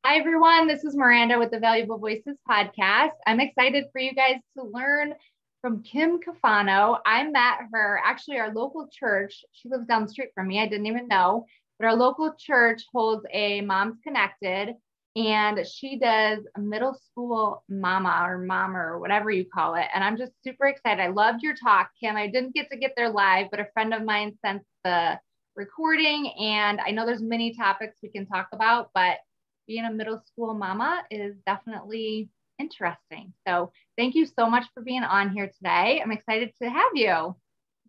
Hi, everyone. This is Miranda with the Valuable Voices podcast. I'm excited for you guys to learn from Kim Caifano. I met her, actually, our local church. She lives down the street from me. I didn't even know, but our local church holds a Moms Connected, and she does a middle school mama or mama or whatever you call it. And I'm just super excited. I loved your talk, Kim. I didn't get to get there live, but a friend of mine sent the recording, and I know there's many topics we can talk about, but being a middle school mama is definitely interesting. So thank you so much for being on here today. I'm excited to have you.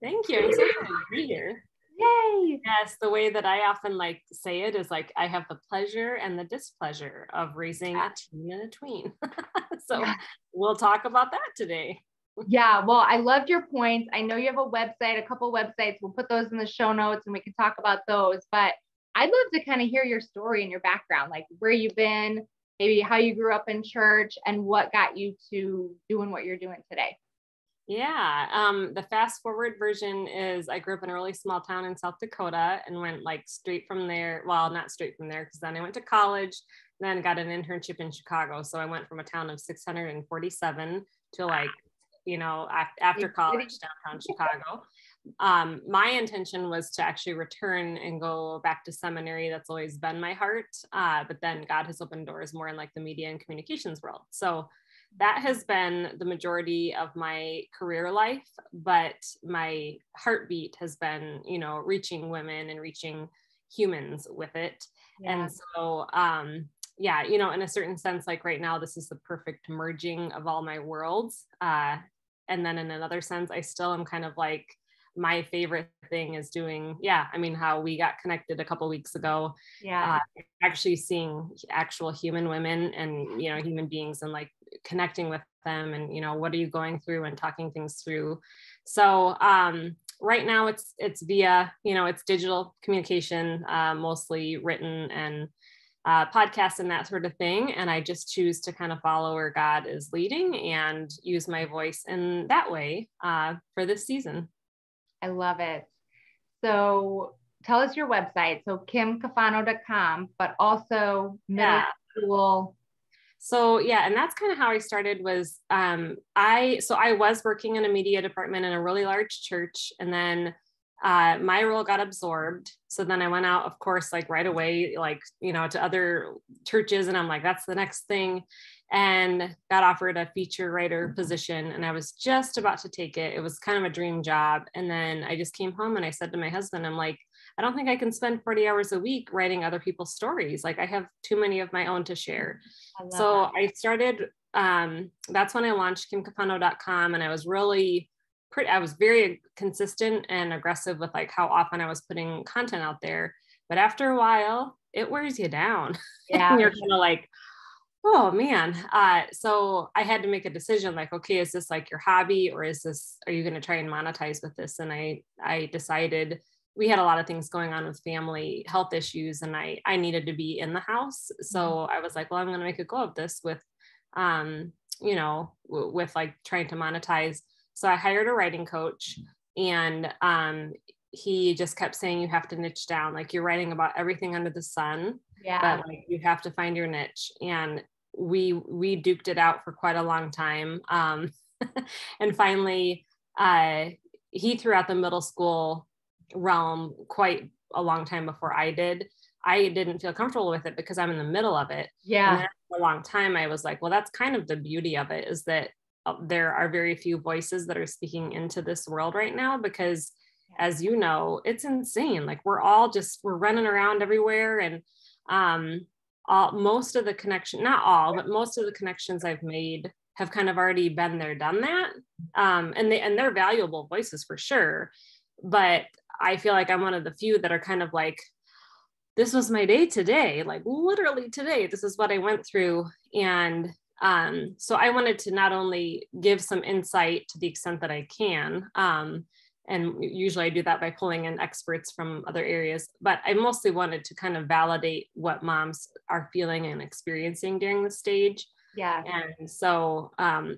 Thank you. I'm so excited to be here. Yay. Yes, the way that I often like to say it is like I have the pleasure and the displeasure of raising a teen and a tween. So we'll talk about that today. Yeah, well, I loved your points. I know you have a website, a couple websites. We'll put those in the show notes and we can talk about those. But I'd love to kind of hear your story and your background, like where you've been, maybe how you grew up in church and what got you to doing what you're doing today. Yeah, the fast forward version is I grew up in a really small town in South Dakota and went like straight from there. Well, not straight from there because then I went to college, then got an internship in Chicago. So I went from a town of 647 to like, after college, downtown Chicago. My intention was to actually return and go back to seminary. That's always been my heart. But then God has opened doors more in like the media and communications world. So that has been the majority of my career life, but my heartbeat has been, reaching women and reaching humans with it. Yeah. And so, in a certain sense, like right now, this is the perfect merging of all my worlds. And then in another sense, I still am kind of like, my favorite thing is doing, how we got connected a couple of weeks ago. Yeah. Actually seeing actual human women and, human beings and like connecting with them and, what are you going through and talking things through. So right now it's via, it's digital communication, mostly written and podcasts and that sort of thing. And I just choose to kind of follow where God is leading and use my voice in that way for this season. I love it. So tell us your website. So kimcaifano.com, but also middle school. So and that's kind of how I started was I was working in a media department in a really large church, and then my role got absorbed. So then I went out, of course, like right away, like, to other churches. And I'm like, that's the next thing. And got offered a feature writer position. And I was just about to take it. It was kind of a dream job. And then I just came home and I said to my husband, I'm like, I don't think I can spend 40 hours a week writing other people's stories. Like I have too many of my own to share. So I started, that's when I launched kimcaifano.com. And I was very consistent and aggressive with like how often I was putting content out there. But after a while, it wears you down. Yeah. And you're kind of like, oh man. So I had to make a decision like, okay, is this like your hobby or are you going to try and monetize with this? And I decided we had a lot of things going on with family health issues and I needed to be in the house. So I was like, well, I'm going to make a go of this with, with like trying to monetize. So I hired a writing coach and he just kept saying, you have to niche down. Like you're writing about everything under the sun, but like you have to find your niche. And we duked it out for quite a long time. And finally, he threw out the middle school realm quite a long time before I did. I didn't feel comfortable with it because I'm in the middle of it. Yeah. And then for a long time, I was like, well, that's kind of the beauty of it is that there are very few voices that are speaking into this world right now because as you know, it's insane. Like we're running around everywhere and most of the connections I've made have kind of already been there, done that. And they're valuable voices for sure. But I feel like I'm one of the few that are kind of like, this was my day today, like literally today, this is what I went through. And so I wanted to not only give some insight to the extent that I can, and usually I do that by pulling in experts from other areas, but I mostly wanted to kind of validate what moms are feeling and experiencing during the stage. Yeah. And so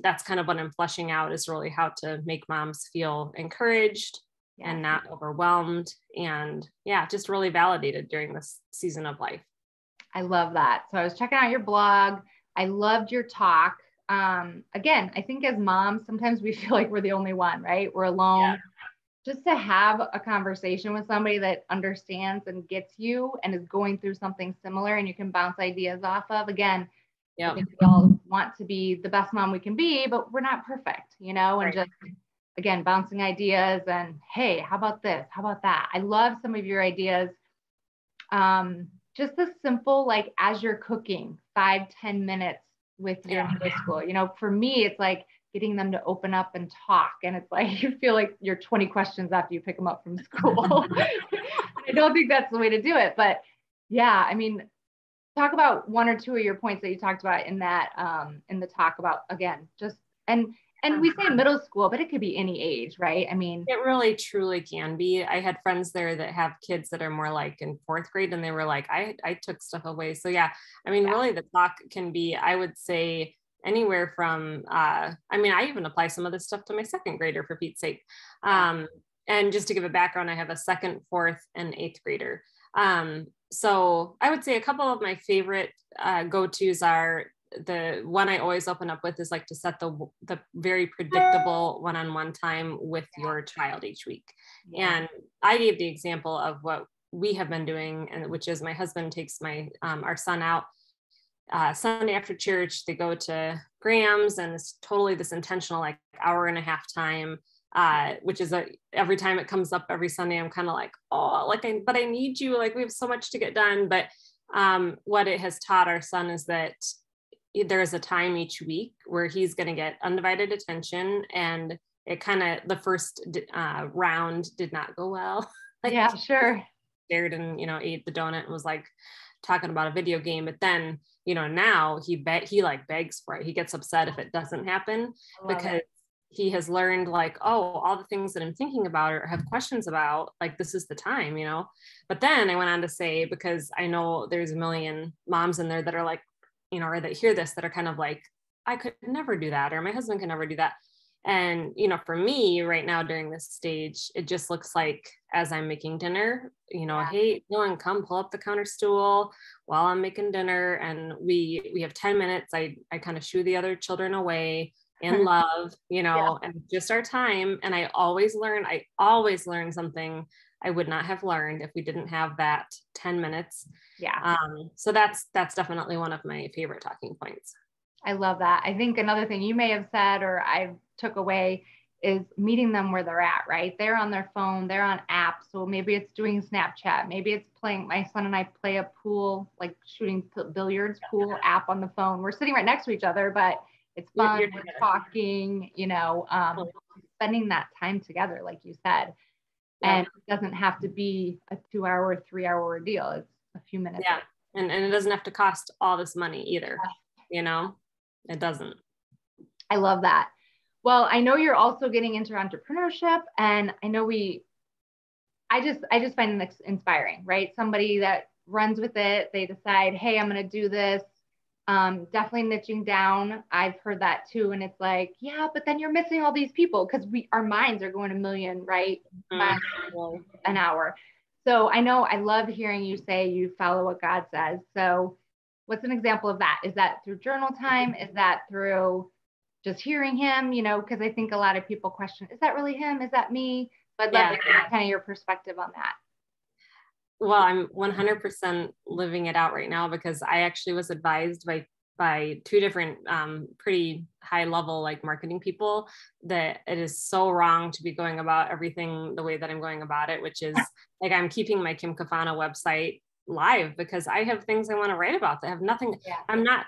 that's kind of what I'm fleshing out is really how to make moms feel encouraged and not overwhelmed and just really validated during this season of life. I love that. So I was checking out your blog. I loved your talk. Again, I think as moms, sometimes we feel like we're the only one, right? We're alone. Yeah. Just to have a conversation with somebody that understands and gets you and is going through something similar and you can bounce ideas off of. Again, I Yeah. think we all want to be the best mom we can be, but we're not perfect, you know, and Right. just, again, bouncing ideas and, hey, how about this? How about that? I love some of your ideas. Just the simple, like as you're cooking, 5-10 minutes with your middle school. You know, for me, it's like getting them to open up and talk. And it's like you feel like you're 20 questions after you pick them up from school. I don't think that's the way to do it. But yeah, I mean, talk about one or two of your points that you talked about in that in the talk about, again, just and we say middle school, but it could be any age, right? I mean, It really truly can be. I had friends there that have kids that are more like in fourth grade, and they were like, I took stuff away. So yeah, I mean, really the talk can be, I would say, anywhere from, I mean, I even apply some of this stuff to my second grader, for Pete's sake. And just to give a background, I have a second, fourth, and eighth grader. So I would say a couple of my favorite go-tos are, the one I always open up with is like to set the very predictable one-on-one time with your child each week. And I gave the example of what we have been doing, and which is my husband takes my our son out Sunday after church. They go to Graham's, and it's totally this intentional like hour and a half time, which is every time it comes up every Sunday, I'm kind of like, oh, like but I need you, like we have so much to get done. But what it has taught our son is that there is a time each week where he's going to get undivided attention. And it kind of, the first round did not go well. Like, yeah, sure. Stared and, ate the donut and was like talking about a video game. But then, now he like begs for it. He gets upset if it doesn't happen, because he has learned like, oh, all the things that I'm thinking about or have questions about, like, this is the time, But then I went on to say, because I know there's a million moms in there that are like, or that hear this, that are kind of like, I could never do that, or my husband can never do that. And, for me right now during this stage, it just looks like as I'm making dinner, hey, Dylan, come pull up the counter stool while I'm making dinner. And we have 10 minutes. I kind of shoo the other children away in love, and just our time. And I always learn something I would not have learned if we didn't have that 10 minutes. Yeah. So that's definitely one of my favorite talking points. I love that. I think another thing you may have said, or I took away, is meeting them where they're at, right? They're on their phone, they're on apps. So maybe it's doing Snapchat. Maybe it's playing, my son and I play a pool, like shooting billiards pool app on the phone. We're sitting right next to each other, but it's fun. We're talking, spending that time together, like you said. And it doesn't have to be a 2-hour, 3-hour ordeal. It's a few minutes. Yeah. And it doesn't have to cost all this money either. It doesn't. I love that. Well, I know you're also getting into entrepreneurship, and I know I just find it inspiring, right? Somebody that runs with it, they decide, hey, I'm going to do this. Definitely niching down. I've heard that too. And it's like, yeah, but then you're missing all these people, because our minds are going a million, right? Miles an hour. So I know, I love hearing you say you follow what God says. So what's an example of that? Is that through journal time? Is that through just hearing him? Because I think a lot of people question, is that really him? Is that me? So I'd love to hear kind of your perspective on that. Well, I'm 100% living it out right now, because I actually was advised by two different pretty high level like marketing people that it is so wrong to be going about everything the way that I'm going about it, which is like, I'm keeping my Kim Caifano website live because I have things I want to write about that have nothing. I'm not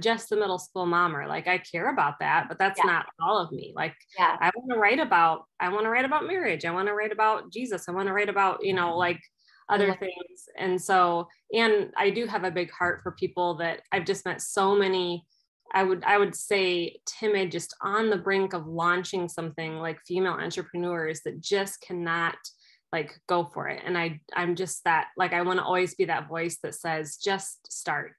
just the middle school mommer. Like, I care about that, but that's not all of me. Like, I want to write about marriage. I want to write about Jesus. I want to write about, like other things. And so, and I do have a big heart for people that I've just met so many, I would say timid, just on the brink of launching something, like female entrepreneurs that just cannot like go for it. And I'm just that, like, I want to always be that voice that says, just start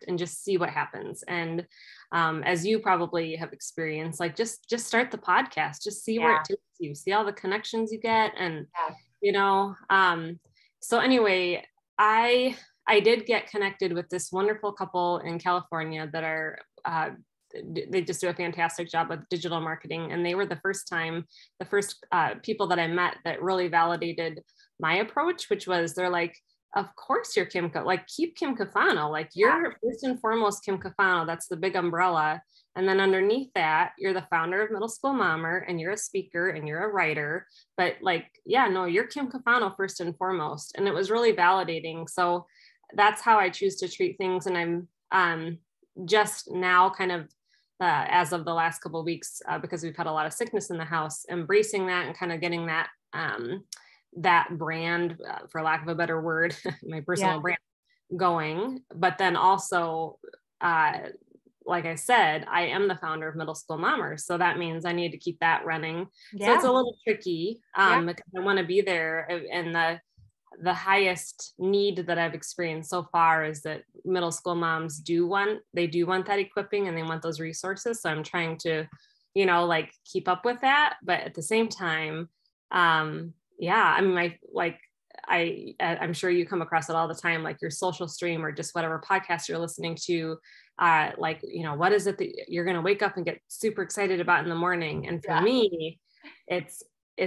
and just see what happens. And as you probably have experienced, like just start the podcast, just see where it takes you, see all the connections you get. And, so anyway, I I did get connected with this wonderful couple in California that are, they just do a fantastic job with digital marketing. And they were the first people that I met that really validated my approach, which was, they're like, of course you're Kim, like keep Kim Caifano, like you're first and foremost Kim Caifano. That's the big umbrella. And then underneath that, you're the founder of Middle School Mommer, and you're a speaker and you're a writer. But like, yeah, no, you're Kim Caifano first and foremost. And it was really validating. So that's how I choose to treat things. And I'm just now kind of, as of the last couple of weeks, because we've had a lot of sickness in the house, embracing that and kind of getting that, that brand, for lack of a better word, my personal brand going. But then also, like I said, I am the founder of Middle School Mommer. So that means I need to keep that running. So it's a little tricky, because I want to be there. And the highest need that I've experienced so far is that middle school moms do want that equipping, and they want those resources. So I'm trying to, like keep up with that. But at the same time, I mean, I'm sure you come across it all the time, like your social stream or just whatever podcast you're listening to, what is it that you're going to wake up and get super excited about in the morning? And for me, it's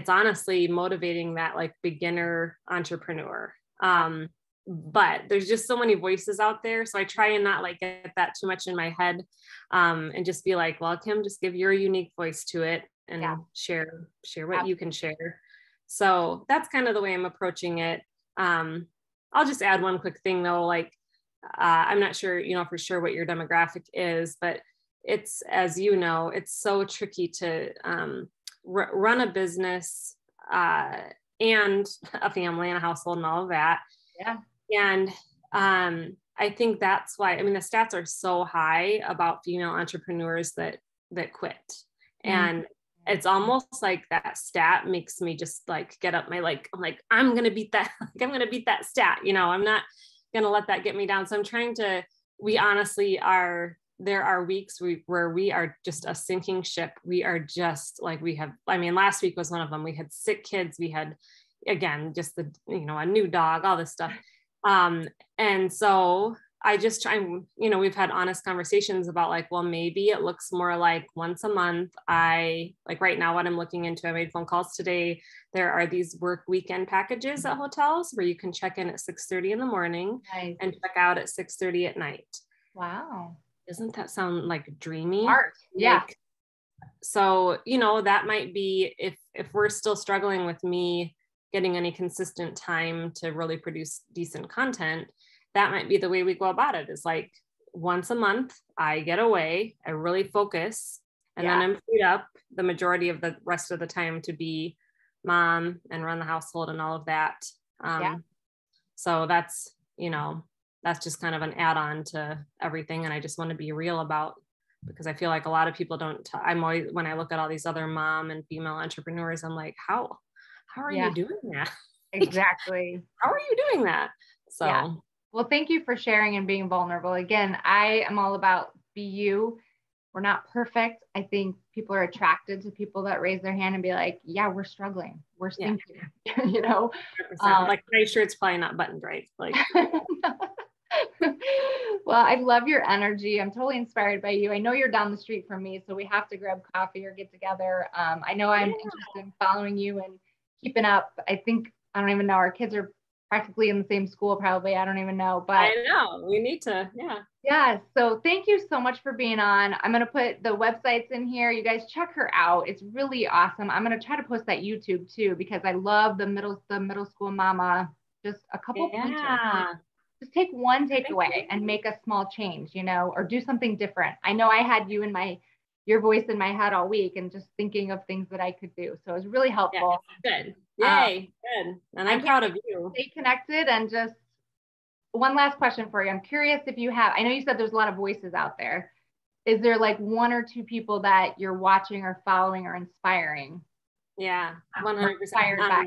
honestly motivating that like beginner entrepreneur. But there's just so many voices out there. So I try and not like get that too much in my head, and just be like, well, Kim, just give your unique voice to it and share what you can share. So that's kind of the way I'm approaching it. I'll just add one quick thing though, like, I'm not sure, for sure what your demographic is, but it's, as you know, it's so tricky to run a business and a family and a household and all of that. Yeah. And I think that's why, I mean, the stats are so high about female entrepreneurs that quit. And it's almost like that stat makes me just like get up I'm like, I'm going to beat that. I'm going to beat that stat. I'm not going to let that get me down. So I'm trying to, we honestly there are weeks where we are just a sinking ship. We are just like, last week was one of them. We had sick kids. We had, again, just a new dog, all this stuff. And so I just try, we've had honest conversations about like, well, maybe it looks more like once a month. Right now, what I'm looking into, I made phone calls today. There are these work weekend packages at hotels where you can check in at 6:30 in the morning and check out at 6:30 at night. Wow. Doesn't that sound like dreamy? Art. Yeah. So, that might be, if we're still struggling with me getting any consistent time to really produce decent content, that might be the way we go about it. Is like once a month, I get away, I really focus, and then I'm freed up the majority of the rest of the time to be mom and run the household and all of that. So that's, that's just kind of an add-on to everything. And I just want to be real about, because I feel like a lot of people don't, I'm always, when I look at all these other mom and female entrepreneurs, I'm like, how are you doing that? Exactly. How are you doing that? So, well, thank you for sharing and being vulnerable. Again, I am all about be you. We're not perfect. I think people are attracted to people that raise their hand and be like, yeah, we're struggling. We're thinking, like my shirt's probably not buttoned right. Like, well, I love your energy. I'm totally inspired by you. I know you're down the street from me, so we have to grab coffee or get together. I know I'm interested in following you and keeping up. I don't even know. Our kids are practically in the same school, probably. I don't even know, but I know we need to, Yeah. So thank you so much for being on. I'm going to put the websites in here. You guys check her out. It's really awesome. I'm going to try to post that YouTube too, because I love the middle school mama. Just a couple pointers. Just take one takeaway and make a small change, or do something different. I know I had your voice in my head all week and just thinking of things that I could do. So it was really helpful. Good. Yay. Good. And I'm proud of you. Stay connected. And just one last question for you. I'm curious if you have, I know you said there's a lot of voices out there. Is there like one or two people that you're watching or following or inspiring? Yeah, 100%. Inspired by.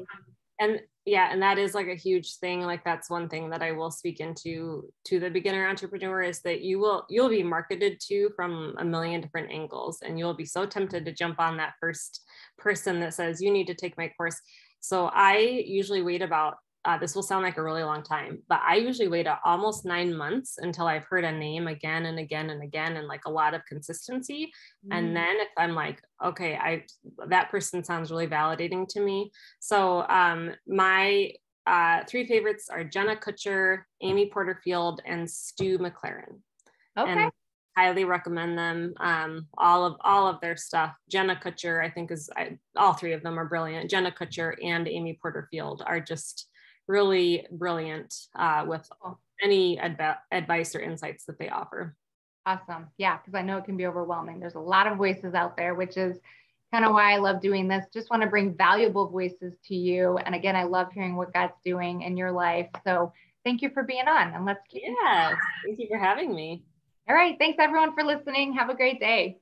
And that is like a huge thing. Like that's one thing that I will speak into to the beginner entrepreneur, is that you'll be marketed to from a million different angles, and you'll be so tempted to jump on that first person that says, you need to take my course. So I usually wait about this will sound like a really long time, but I usually wait almost 9 months until I've heard a name again and again and again, and like a lot of consistency. And then if I'm like, okay, that person sounds really validating to me. So my 3 favorites are Jenna Kutcher, Amy Porterfield, and Stu McLaren. Okay. And highly recommend them. All of their stuff. Jenna Kutcher, I think all 3 of them are brilliant. Jenna Kutcher and Amy Porterfield are just really brilliant with any advice or insights that they offer. Awesome. Yeah, because I know it can be overwhelming. There's a lot of voices out there, which is kind of why I love doing this. Just want to bring valuable voices to you. And again, I love hearing what God's doing in your life. So thank you for being on, and let's keep Yes, thank you for having me. All right. Thanks everyone for listening. Have a great day.